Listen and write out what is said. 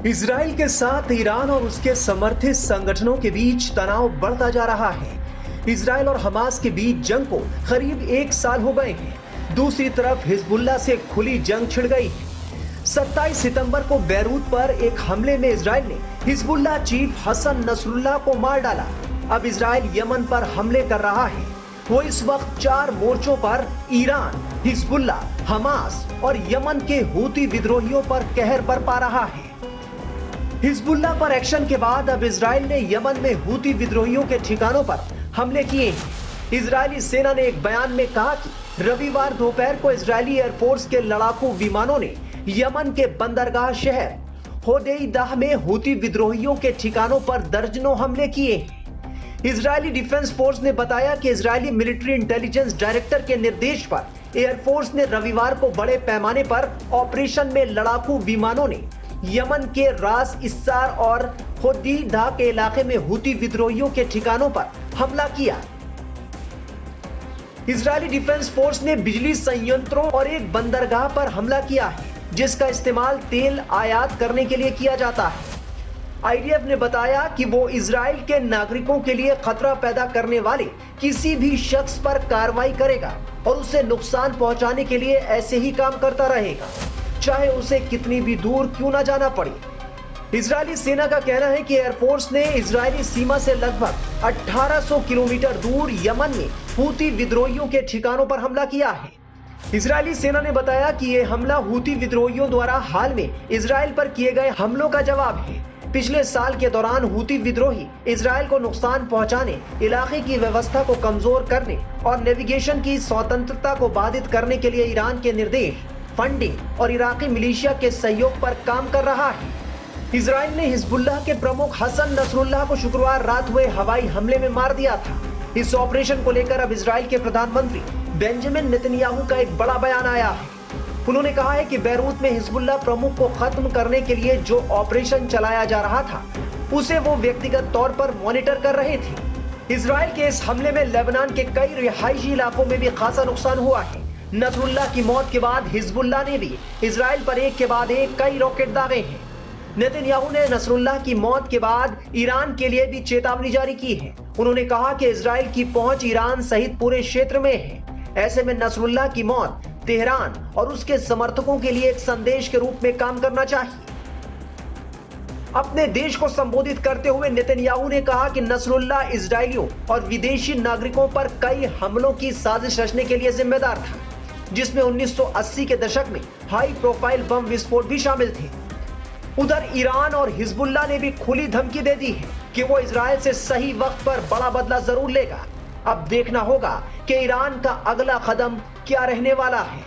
Israel के साथ Iran और उसके समर्थित संगठनों के बीच तनाव बढ़ता जा रहा है। इजराइल और हमास के बीच जंग को करीब 1 साल हो गए हैं। दूसरी तरफ हिजबुल्लाह से खुली जंग छिड़ गई है। 27 सितंबर को बैरूत पर एक हमले में इजराइल ने हिजबुल्लाह चीफ हसन नसरुल्लाह को मार डाला। अब इजराइल यमन पर हमले कर रहा है। वो इस वक्त 4 मोर्चों पर ईरान, हिजबुल्लाह, हमास और यमन के हूती विद्रोहियों पर कहर बरपा रहा है। हिजबुल्लाह पर एक्शन के बाद अब इजराइल ने यमन में हूती विद्रोहियों के ठिकानों पर हमले किए हैं। इजरायली सेना ने एक बयान में कहा कि रविवार दोपहर को इजरायली एयरफोर्स के लड़ाकू विमानों ने यमन के बंदरगाह शहर होदेइदा में हूती विद्रोहियों के ठिकानों पर दर्जनों हमले किए हैं। इजरायली डिफेंस फोर्स ने बताया कि इजरायली मिलिट्री इंटेलिजेंस डायरेक्टर के निर्देश पर एयरफोर्स ने रविवार को बड़े पैमाने पर ऑपरेशन में लड़ाकू विमानों ने यमन के रास इस्सार और होदेइदा के इलाके में हूती विद्रोहियों के ठिकानों पर हमला किया। इजरायली डिफेंस फोर्स ने बिजली संयंत्रों और एक बंदरगाह पर हमला किया है, जिसका इस्तेमाल तेल आयात करने के लिए किया जाता है। आईडीएफ ने बताया कि वो इजराइल के नागरिकों के लिए खतरा पैदा करने वाले किसी भी शख्स पर कार्रवाई करेगा और उसे नुकसान पहुंचाने के लिए ऐसे ही काम करता रहेगा, चाहे उसे कितनी भी दूर क्यों ना जाना पड़े। इजरायली सेना का कहना है कि एयरफोर्स ने इजरायली सीमा से लगभग 1800 किलोमीटर दूर यमन में हूती विद्रोहियों के ठिकानों पर हमला किया है। इजरायली सेना ने बताया कि यह हमला हूती विद्रोहियों द्वारा हाल में इजराइल पर किए गए हमलों का जवाब है। पिछले साल के दौरान हूती विद्रोही इजराइल को नुकसान पहुंचाने, इलाके की व्यवस्था को कमजोर करने और नेविगेशन की स्वतंत्रता को बाधित करने के लिए ईरान के निर्देश, फंडिंग और इराकी मिलिशिया के सहयोग पर काम कर रहा है। इजराइल ने हिजबुल्लाह के प्रमुख हसन नसरुल्लाह को शुक्रवार रात हुए हवाई हमले में मार दिया था। इस ऑपरेशन को लेकर अब इजराइल के प्रधानमंत्री बेंजामिन नेतन्याहू का एक बड़ा बयान आया है। उन्होंने कहा है कि बैरूत में हिजबुल्लाह प्रमुख को खत्म करने के लिए जो ऑपरेशन चलाया जा रहा था, उसे वो व्यक्तिगत तौर पर मॉनिटर कर रहे थे। इजराइल के इस हमले में लेबनान के कई रिहायशी इलाकों में भी खासा नुकसान हुआ है। नसरुल्लाह की मौत के बाद हिजबुल्लाह ने भी इजराइल पर एक के बाद एक कई रॉकेट दागे हैं। नेतन्याहू ने नसरुल्लाह की मौत के बाद ईरान के लिए भी चेतावनी जारी की है। उन्होंने कहा कि इजराइल की पहुंच ईरान सहित पूरे क्षेत्र में है। ऐसे में नसरुल्लाह की मौत तेहरान और उसके समर्थकों के लिए एक संदेश के रूप में काम करना चाहिए। अपने देश को संबोधित करते हुए नेतन्याहू ने कहा कि नसरुल्लाह इजरायलियों और विदेशी नागरिकों पर कई हमलों की साजिश रचने के लिए जिम्मेदार था, जिसमें 1980 के दशक में हाई प्रोफाइल बम विस्फोट भी शामिल थे। उधर ईरान और हिजबुल्लाह ने भी खुली धमकी दे दी है कि वो इजराइल से सही वक्त पर बड़ा बदला जरूर लेगा। अब देखना होगा कि ईरान का अगला कदम क्या रहने वाला है।